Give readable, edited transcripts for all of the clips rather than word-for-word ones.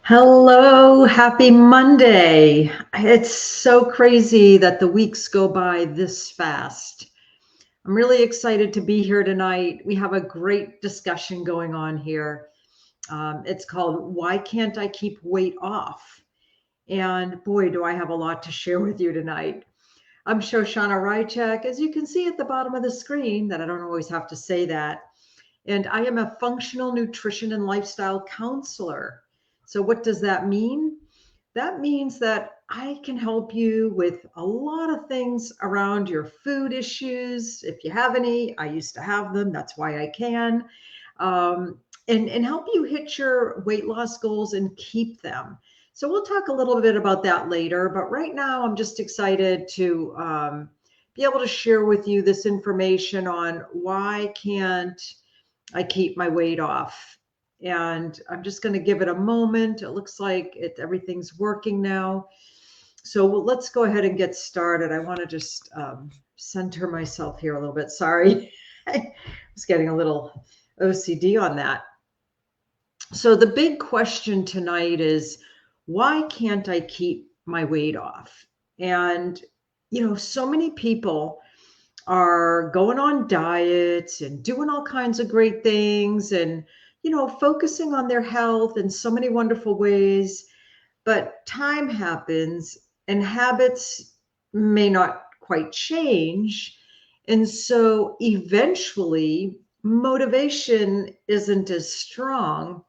Hello, happy Monday. It's so crazy that the weeks go by this fast. I'm really excited to be here tonight. We have a great discussion going on here. It's called Why Can't I Keep Weight Off? And boy, do I have a lot to share with you tonight. I'm Shoshana Rychek. As you can see at the bottom of the screen, that I don't always have to say that. And I am a functional nutrition and lifestyle counselor. So, what does that mean? That means that I can help you with a lot of things around your food issues. If you have any, I used to have them. That's why I can. And help you hit your weight loss goals and keep them. So, we'll talk a little bit about that later. But right now, I'm just excited to be able to share with you this information on why can't I keep my weight off. And I'm just going to give it a moment. It looks like everything's working now. So let's go ahead and get started. I want to just center myself here a little bit. Sorry, I was getting a little OCD on that. So the big question tonight is, why can't I keep my weight off? And, so many people are going on diets and doing all kinds of great things and, focusing on their health in so many wonderful ways. But time happens and habits may not quite change. And so eventually, motivation isn't as strong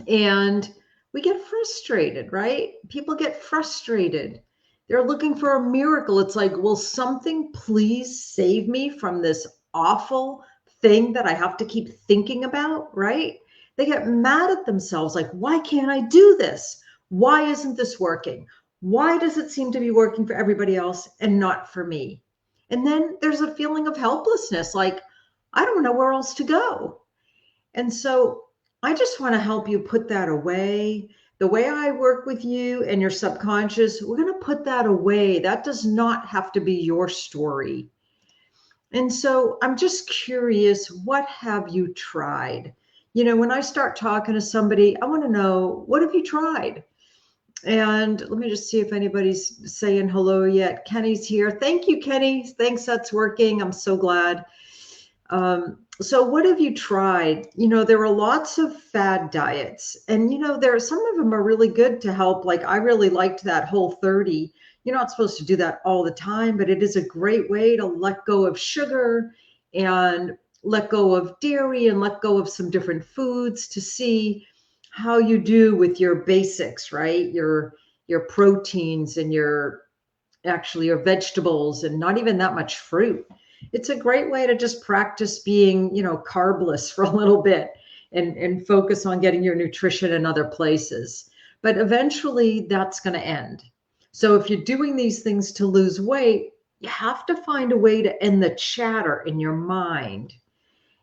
and we get frustrated, right? People get frustrated. They're looking for a miracle. It's like, will something please save me from this awful thing that I have to keep thinking about, right? They get mad at themselves, like, why can't I do this? Why isn't this working? Why does it seem to be working for everybody else and not for me? And then there's a feeling of helplessness, like, I don't know where else to go. And so I just want to help you put that away. The way I work with you and your subconscious, we're going to put that away. That does not have to be your story. And so I'm just curious, what have you tried? When I start talking to somebody, I want to know, what have you tried? And let me just see if anybody's saying hello yet. Kenny's here. Thank you, Kenny. Thanks, that's working. I'm so glad. So what have you tried? There are lots of fad diets and, there are some of them are really good to help. Like I really liked that Whole30. You're not supposed to do that all the time, but it is a great way to let go of sugar and let go of dairy and let go of some different foods to see how you do with your basics, right? Your proteins and your vegetables and not even that much fruit. It's a great way to just practice being, carbless for a little bit and focus on getting your nutrition in other places. But eventually that's going to end. So if you're doing these things to lose weight, you have to find a way to end the chatter in your mind.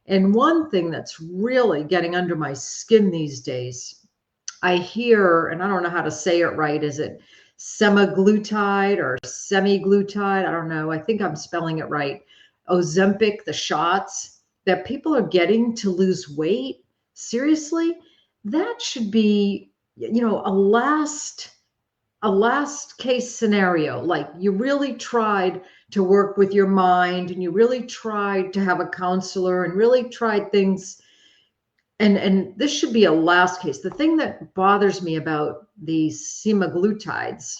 And one thing that's really getting under my skin these days, I hear, and I don't know how to say it right, is it semaglutide or semi-glutide? I don't know. I think I'm spelling it right. Ozempic, the shots that people are getting to lose weight. Seriously, that should be, a last case scenario. Like you really tried to work with your mind and you really tried to have a counselor and really tried things. And this should be a last case. The thing that bothers me about these semaglutides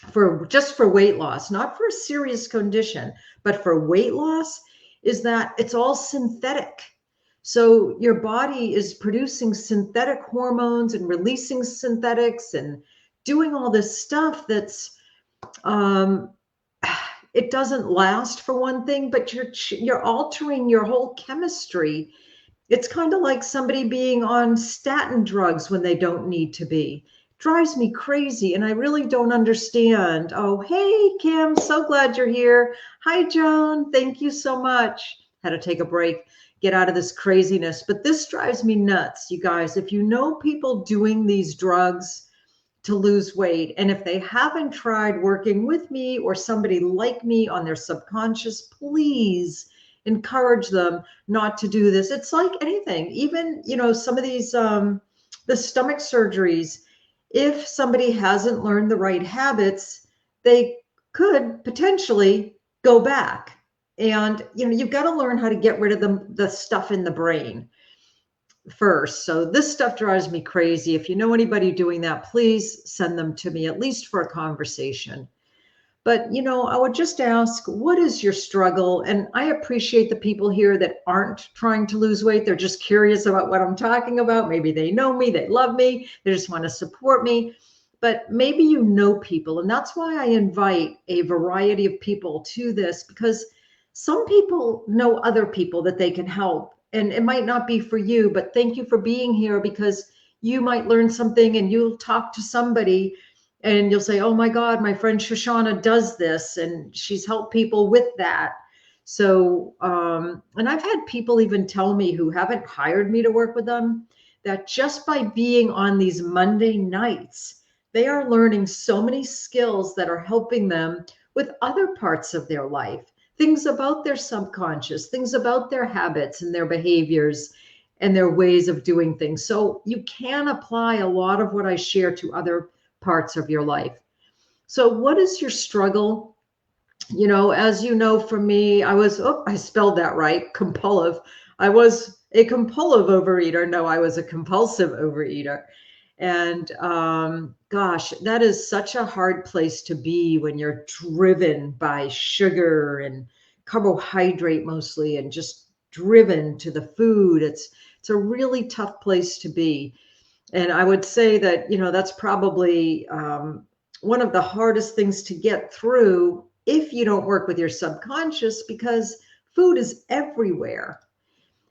for weight loss, not for a serious condition, but for weight loss, is that it's all synthetic. So your body is producing synthetic hormones and releasing synthetics and doing all this stuff that's it doesn't last, for one thing, but you're altering your whole chemistry. It's kind of like somebody being on statin drugs when they don't need to be. Drives me crazy, and I really don't understand. Oh, hey, Kim, so glad you're here. Hi, Joan. Thank you so much. Had to take a break, get out of this craziness. But this drives me nuts, you guys. If you know people doing these drugs to lose weight, and if they haven't tried working with me or somebody like me on their subconscious, please encourage them not to do this. It's like anything, even, some of these The stomach surgeries, if somebody hasn't learned the right habits, they could potentially go back. And you've got to learn how to get rid of the stuff in the brain first. So this stuff drives me crazy. If you know anybody doing that, please send them to me, at least for a conversation. But, I would just ask, what is your struggle? And I appreciate the people here that aren't trying to lose weight. They're just curious about what I'm talking about. Maybe they know me, they love me, they just want to support me. But maybe you know people. And that's why I invite a variety of people to this, because some people know other people that they can help. And it might not be for you, but thank you for being here, because you might learn something and you'll talk to somebody and you'll say, oh my God, my friend Shoshana does this and she's helped people with that. So, and I've had people even tell me who haven't hired me to work with them that just by being on these Monday nights, they are learning so many skills that are helping them with other parts of their life, things about their subconscious, things about their habits and their behaviors and their ways of doing things. So you can apply a lot of what I share to other parts of your life. So what is your struggle? As you know, for me, I spelled that right, compulsive. I was a compulsive overeater. No, I was a compulsive overeater. And gosh, that is such a hard place to be when you're driven by sugar and carbohydrate mostly, and just driven to the food. It's a really tough place to be. And I would say that, that's probably one of the hardest things to get through if you don't work with your subconscious, because food is everywhere.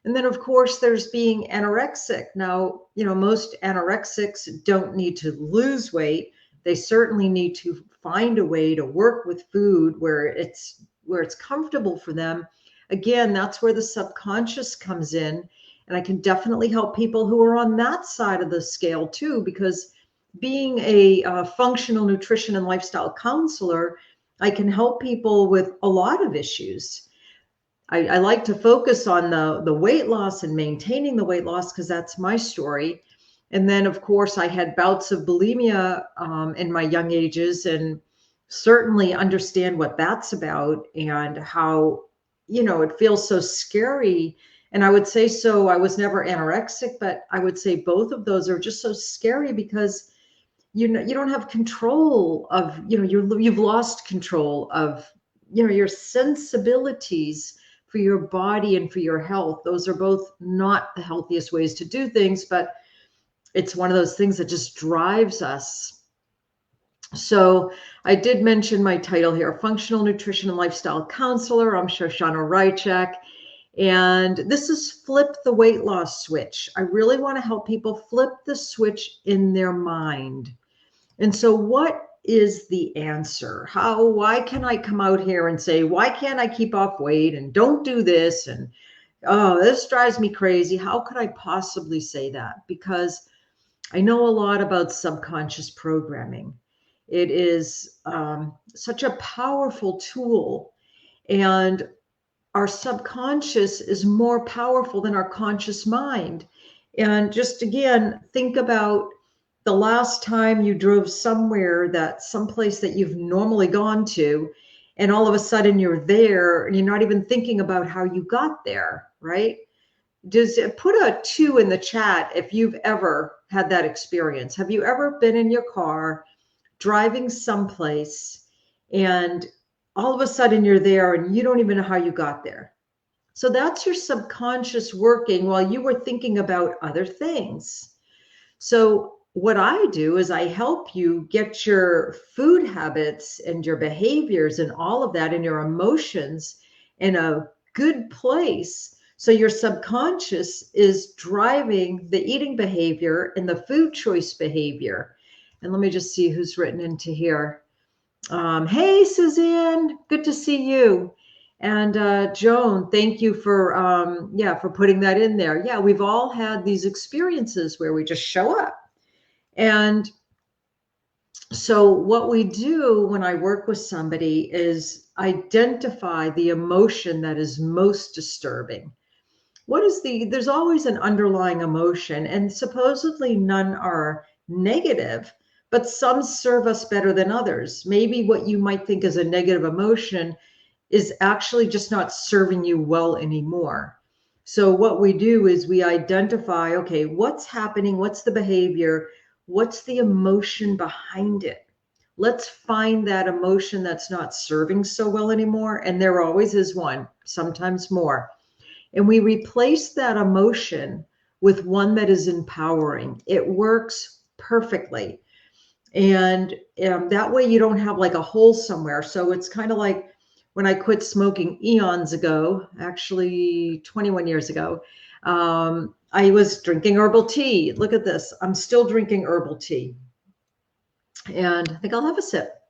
And then, of course, there's being anorexic. Now, most anorexics don't need to lose weight. They certainly need to find a way to work with food where it's comfortable for them. Again, that's where the subconscious comes in. And I can definitely help people who are on that side of the scale too, because being a functional nutrition and lifestyle counselor, I can help people with a lot of issues. I like to focus on the weight loss and maintaining the weight loss, because that's my story. And then, of course, I had bouts of bulimia in my young ages, and certainly understand what that's about and how, it feels so scary. And I would say, so I was never anorexic, but I would say both of those are just so scary, because you don't have control of, you've lost control of, your sensibilities for your body and for your health. Those are both not the healthiest ways to do things, but it's one of those things that just drives us. So I did mention my title here, Functional Nutrition and Lifestyle Counselor. I'm Shoshana Rychak. And this is Flip the Weight Loss Switch. I really want to help people flip the switch in their mind. And so what is the answer? Why can I come out here and say, why can't I keep off weight and don't do this? And, oh, this drives me crazy. How could I possibly say that? Because I know a lot about subconscious programming. It is such a powerful tool, and our subconscious is more powerful than our conscious mind. And just again, think about the last time you drove someplace that you've normally gone to, and all of a sudden you're there and you're not even thinking about how you got there, right? Just put a 2 in the chat if you've ever had that experience. Have you ever been in your car driving someplace and all of a sudden you're there and you don't even know how you got there? So that's your subconscious working while you were thinking about other things. So what I do is I help you get your food habits and your behaviors and all of that and your emotions in a good place. So your subconscious is driving the eating behavior and the food choice behavior. And let me just see who's written into here. Hey, Suzanne, good to see you. And Joan, thank you for putting that in there. Yeah, we've all had these experiences where we just show up. And so what we do when I work with somebody is identify the emotion that is most disturbing. there's always an underlying emotion, and supposedly none are negative, but some serve us better than others. Maybe what you might think is a negative emotion is actually just not serving you well anymore. So what we do is we identify, okay, what's happening? What's the behavior? What's the emotion behind it? Let's find that emotion that's not serving so well anymore. And there always is one, sometimes more. And we replace that emotion with one that is empowering. It works perfectly. And that way you don't have like a hole somewhere. So it's kind of like when I quit smoking eons ago, actually 21 years ago, I was drinking herbal tea. Look at this. I'm still drinking herbal tea. And I think I'll have a sip.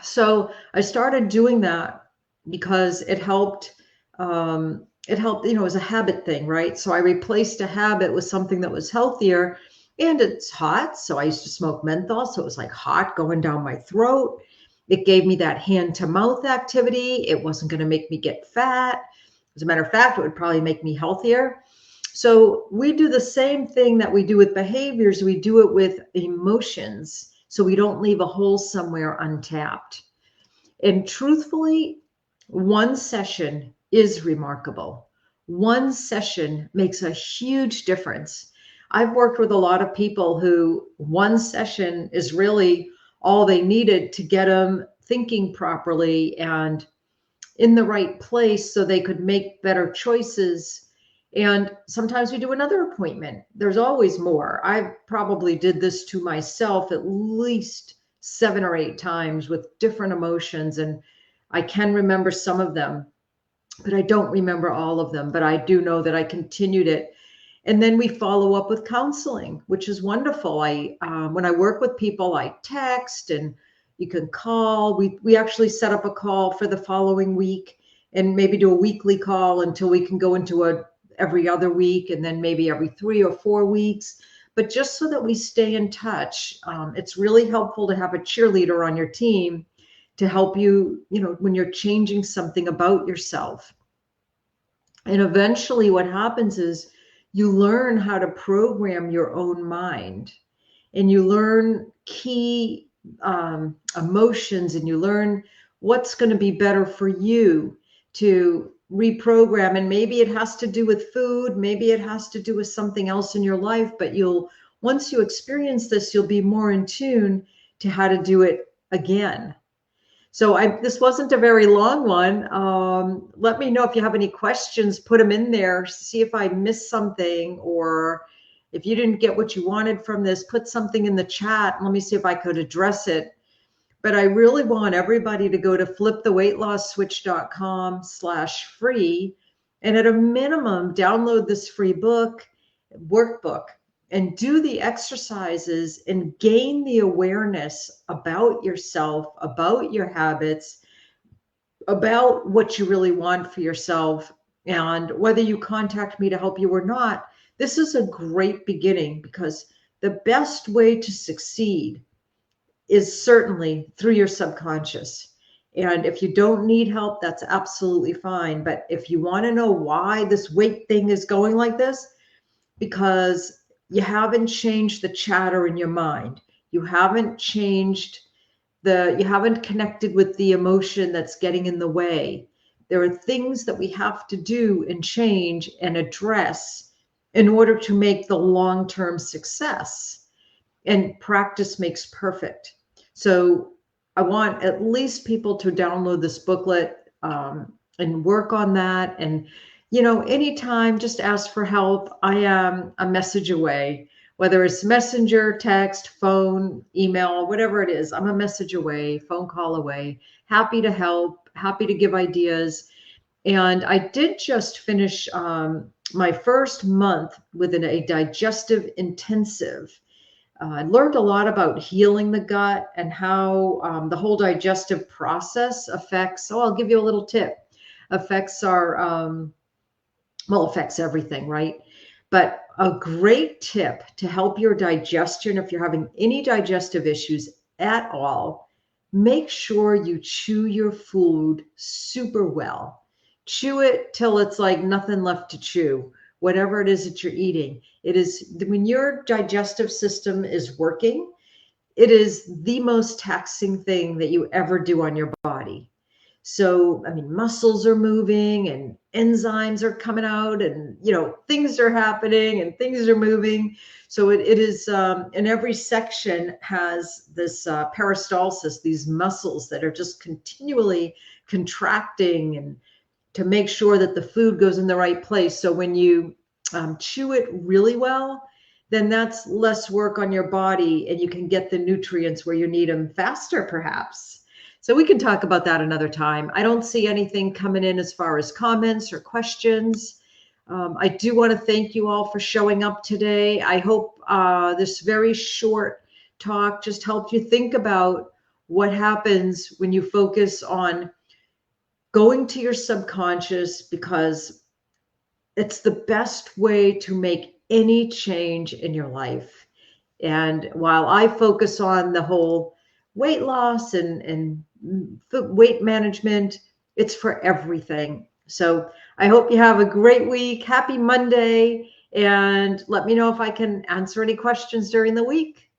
So I started doing that because it helped. It helped, it was a habit thing, right? So I replaced a habit with something that was healthier, and it's hot. So I used to smoke menthol. So it was like hot going down my throat. It gave me that hand to mouth activity. It wasn't going to make me get fat. As a matter of fact, it would probably make me healthier. So we do the same thing that we do with behaviors. We do it with emotions. So we don't leave a hole somewhere untapped. And truthfully, one session is remarkable. One session makes a huge difference. I've worked with a lot of people who one session is really all they needed to get them thinking properly and in the right place so they could make better choices. And sometimes we do another appointment. There's always more. I probably did this to myself at least 7 or 8 times with different emotions. And I can remember some of them, but I don't remember all of them. But I do know that I continued it. And then we follow up with counseling, which is wonderful. When I work with people, I text and you can call. We actually set up a call for the following week and maybe do a weekly call until we can go into a every other week and then maybe every 3 or 4 weeks. But just so that we stay in touch, it's really helpful to have a cheerleader on your team to help you, when you're changing something about yourself. And eventually what happens is you learn how to program your own mind, and you learn key emotions, and you learn what's going to be better for you to reprogram. And maybe it has to do with food, maybe it has to do with something else in your life, but once you experience this, you'll be more in tune to how to do it again. So this wasn't a very long one. Let me know if you have any questions, put them in there, see if I missed something, or if you didn't get what you wanted from this, put something in the chat. Let me see if I could address it. But I really want everybody to go to fliptheweightlossswitch.com/free. And at a minimum, download this free workbook, and do the exercises and gain the awareness about yourself, about your habits, about what you really want for yourself. And whether you contact me to help you or not, this is a great beginning, because the best way to succeed is certainly through your subconscious. And if you don't need help, that's absolutely fine. But if you want to know why this weight thing is going like this, because you haven't changed the chatter in your mind. You haven't connected with the emotion that's getting in the way. There are things that we have to do and change and address in order to make the long-term success. And practice makes perfect. So I want at least people to download this booklet and work on that. And anytime, just ask for help. I am a message away, whether it's messenger, text, phone, email, whatever it is. I'm a message away, phone call away. Happy to help, happy to give ideas. And I did just finish my first month with a digestive intensive. I learned a lot about healing the gut and how the whole digestive process affects, I'll give you a little tip, affects affects everything, right? But a great tip to help your digestion, if you're having any digestive issues at all, make sure you chew your food super well. chew it till it's like nothing left to chew, whatever it is that you're eating. It is when your digestive system is working, it is the most taxing thing that you ever do on your body. So, I mean, muscles are moving and enzymes are coming out and, things are happening and things are moving. So it is, and every section has this peristalsis, these muscles that are just continually contracting and to make sure that the food goes in the right place. So when you chew it really well, then that's less work on your body and you can get the nutrients where you need them faster, perhaps. So we can talk about that another time. I don't see anything coming in as far as comments or questions. I do want to thank you all for showing up today. I hope this very short talk just helped you think about what happens when you focus on going to your subconscious, because it's the best way to make any change in your life. And while I focus on the whole weight loss and weight management, it's for everything. So I hope you have a great week. Happy Monday. And let me know if I can answer any questions during the week.